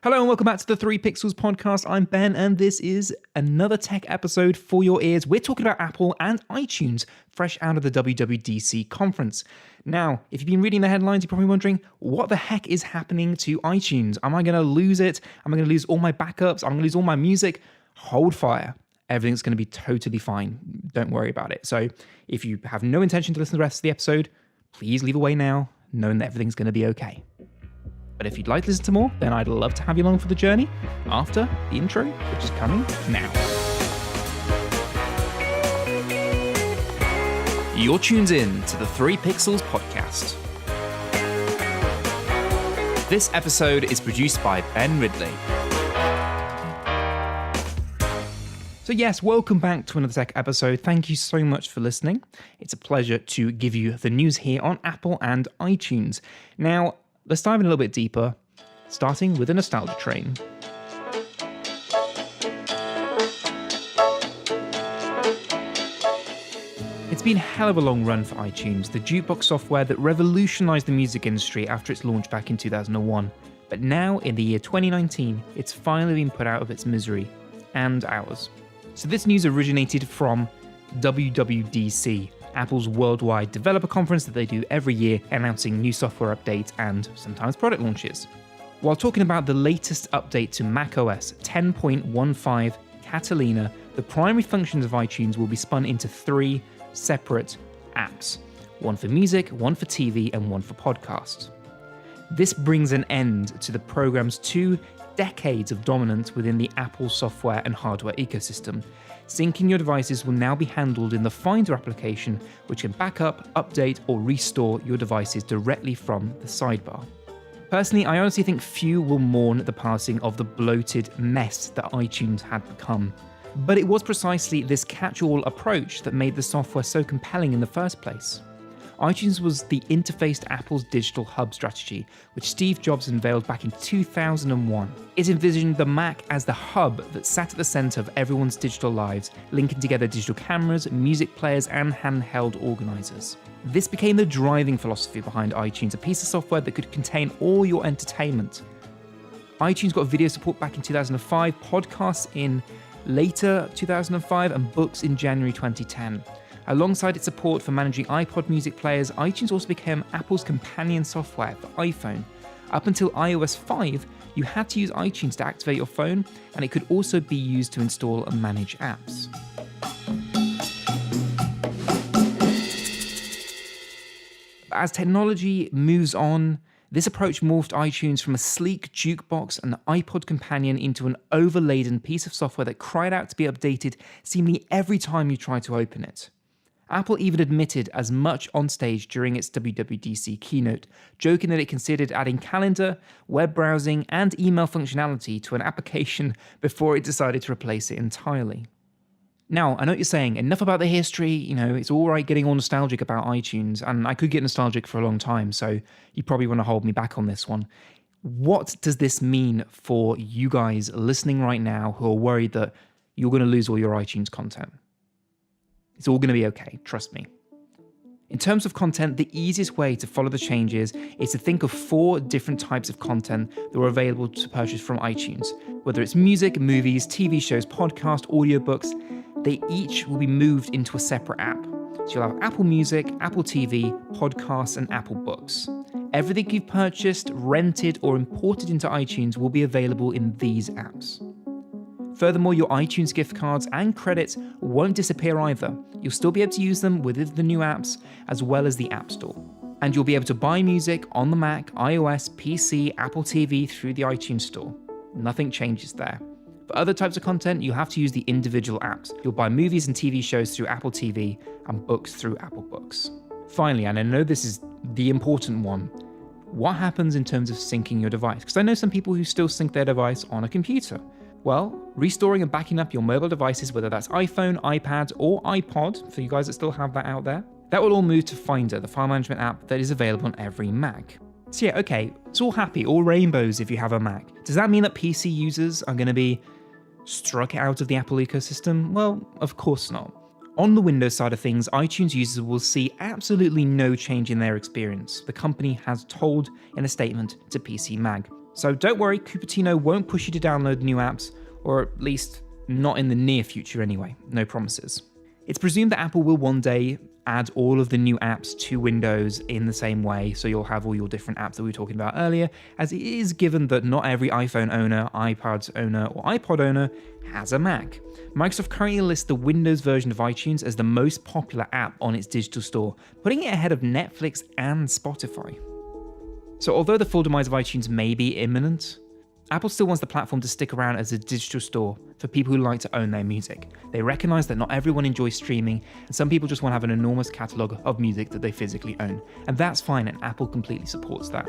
Hello and welcome back to the 3 Pixels podcast. I'm Ben and this is another tech episode for your ears. We're talking about Apple and iTunes, fresh out of the WWDC conference. Now, if you've been reading the headlines, you're probably wondering, what the heck is happening to iTunes? Am I going to lose it? Am I going to lose all my backups? I'm going to lose all my music? Hold fire. Everything's going to be totally fine. Don't worry about it. So if you have no intention to listen to the rest of the episode, please leave away now, knowing that everything's going to be okay. But if you'd like to listen to more, then I'd love to have you along for the journey after the intro, which is coming now. You're tuned in to the 3 Pixels podcast. This episode is produced by Ben Ridley. So yes, welcome back to another tech episode. Thank you so much for listening. It's a pleasure to give you the news here on Apple and iTunes. Now, let's dive in a little bit deeper, starting with a nostalgia train. It's been a hell of a long run for iTunes, the jukebox software that revolutionized the music industry after its launch back in 2001. But now, in the year 2019, it's finally been put out of its misery, and ours. So this news originated from WWDC, Apple's worldwide developer conference that they do every year, announcing new software updates and sometimes product launches. While talking about the latest update to macOS 10.15 Catalina, the primary functions of iTunes will be spun into 3 separate apps. One for music, one for TV, and one for podcasts. This brings an end to the program's 2 decades of dominance within the Apple software and hardware ecosystem. Syncing your devices will now be handled in the Finder application, which can back up, update, or restore your devices directly from the sidebar. Personally, I honestly think few will mourn the passing of the bloated mess that iTunes had become. But it was precisely this catch-all approach that made the software so compelling in the first place. iTunes was the interface to Apple's digital hub strategy, which Steve Jobs unveiled back in 2001. It envisioned the Mac as the hub that sat at the center of everyone's digital lives, linking together digital cameras, music players, and handheld organizers. This became the driving philosophy behind iTunes, a piece of software that could contain all your entertainment. iTunes got video support back in 2005, podcasts in later 2005, and books in January 2010. Alongside its support for managing iPod music players, iTunes also became Apple's companion software for iPhone. Up until iOS 5, you had to use iTunes to activate your phone, and it could also be used to install and manage apps. As technology moves on, this approach morphed iTunes from a sleek jukebox and iPod companion into an overladen piece of software that cried out to be updated seemingly every time you tried to open it. Apple even admitted as much on stage during its WWDC keynote, joking that it considered adding calendar, web browsing, and email functionality to an application before it decided to replace it entirely. Now, I know what you're saying, enough about the history, it's all right getting all nostalgic about iTunes, and I could get nostalgic for a long time, so you probably want to hold me back on this one. What does this mean for you guys listening right now who are worried that you're going to lose all your iTunes content? It's all going to be okay, trust me. In terms of content, the easiest way to follow the changes is to think of 4 different types of content that are available to purchase from iTunes. Whether it's music, movies, TV shows, podcasts, audiobooks, they each will be moved into a separate app. So you'll have Apple Music, Apple TV, podcasts, and Apple Books. Everything you've purchased, rented, or imported into iTunes will be available in these apps. Furthermore, your iTunes gift cards and credits won't disappear either. You'll still be able to use them within the new apps, as well as the App Store. And you'll be able to buy music on the Mac, iOS, PC, Apple TV through the iTunes Store. Nothing changes there. For other types of content, you'll have to use the individual apps. You'll buy movies and TV shows through Apple TV and books through Apple Books. Finally, and I know this is the important one, what happens in terms of syncing your device? Because I know some people who still sync their device on a computer. Well, restoring and backing up your mobile devices, whether that's iPhone, iPad, or iPod, for you guys that still have that out there, that will all move to Finder, the file management app that is available on every Mac. So yeah, okay, it's all happy, all rainbows if you have a Mac. Does that mean that PC users are going to be struck out of the Apple ecosystem? Well, of course not. On the Windows side of things, iTunes users will see absolutely no change in their experience, the company has told in a statement to PC Mag. So don't worry, Cupertino won't push you to download new apps, or at least not in the near future anyway. No promises. It's presumed that Apple will one day add all of the new apps to Windows in the same way, so you'll have all your different apps that we were talking about earlier, as it is given that not every iPhone owner, iPad owner, or iPod owner has a Mac. Microsoft currently lists the Windows version of iTunes as the most popular app on its digital store, putting it ahead of Netflix and Spotify. So although the full demise of iTunes may be imminent, Apple still wants the platform to stick around as a digital store for people who like to own their music. They recognize that not everyone enjoys streaming, and some people just want to have an enormous catalog of music that they physically own. And that's fine, and Apple completely supports that.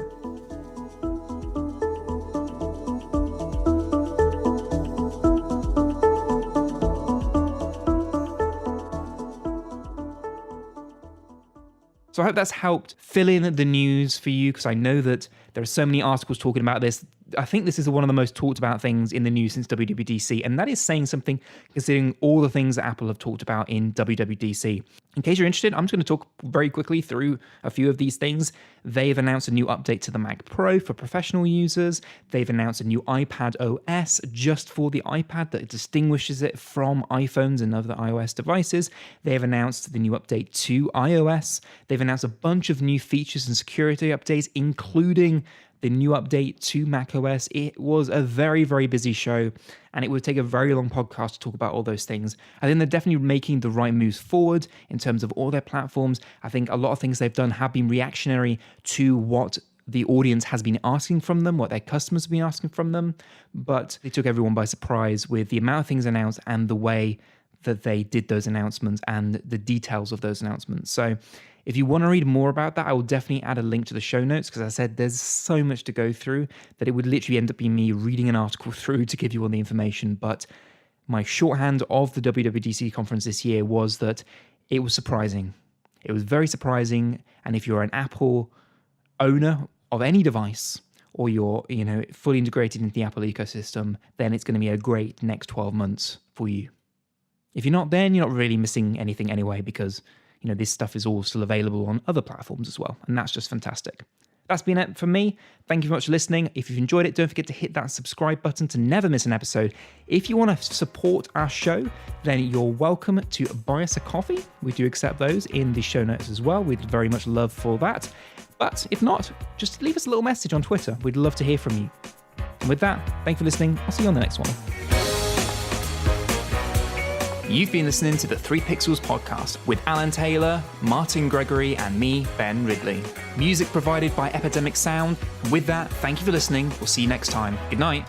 So I hope that's helped fill in the news for you, because I know that there are so many articles talking about this. I think this is one of the most talked about things in the news since WWDC, and that is saying something considering all the things that Apple have talked about in WWDC. In case you're interested, I'm just going to talk very quickly through a few of these things. They've announced a new update to the Mac Pro for professional users. They've announced a new iPad OS just for the iPad that distinguishes it from iPhones and other iOS devices. They've announced the new update to iOS. They've announced a bunch of new features and security updates, including the new update to macOS. It was a very, very busy show, and it would take a very long podcast to talk about all those things. I think they're definitely making the right moves forward in terms of all their platforms. I think a lot of things they've done have been reactionary to what the audience has been asking from them, what their customers have been asking from them, but they took everyone by surprise with the amount of things announced and the way that they did those announcements and the details of those announcements. So if you want to read more about that, I will definitely add a link to the show notes, because I said there's so much to go through that it would literally end up being me reading an article through to give you all the information. But my shorthand of the WWDC conference this year was that it was surprising. It was very surprising. And if you're an Apple owner of any device, or you're fully integrated into the Apple ecosystem, then it's going to be a great next 12 months for you. If you're not, then you're not really missing anything anyway, because this stuff is all still available on other platforms as well, and that's just fantastic. That's been it for me. Thank you very much for listening. If you've enjoyed it, don't forget to hit that subscribe button to never miss an episode. If you want to support our show, then you're welcome to buy us a coffee. We do accept those in the show notes as well. We'd very much love for that. But if not, just leave us a little message on Twitter. We'd love to hear from you. And with that, thank you for listening. I'll see you on the next one. You've been listening to the 3 Pixels podcast with Alan Taylor, Martin Gregory, and me, Ben Ridley. Music provided by Epidemic Sound. With that, thank you for listening. We'll see you next time. Good night.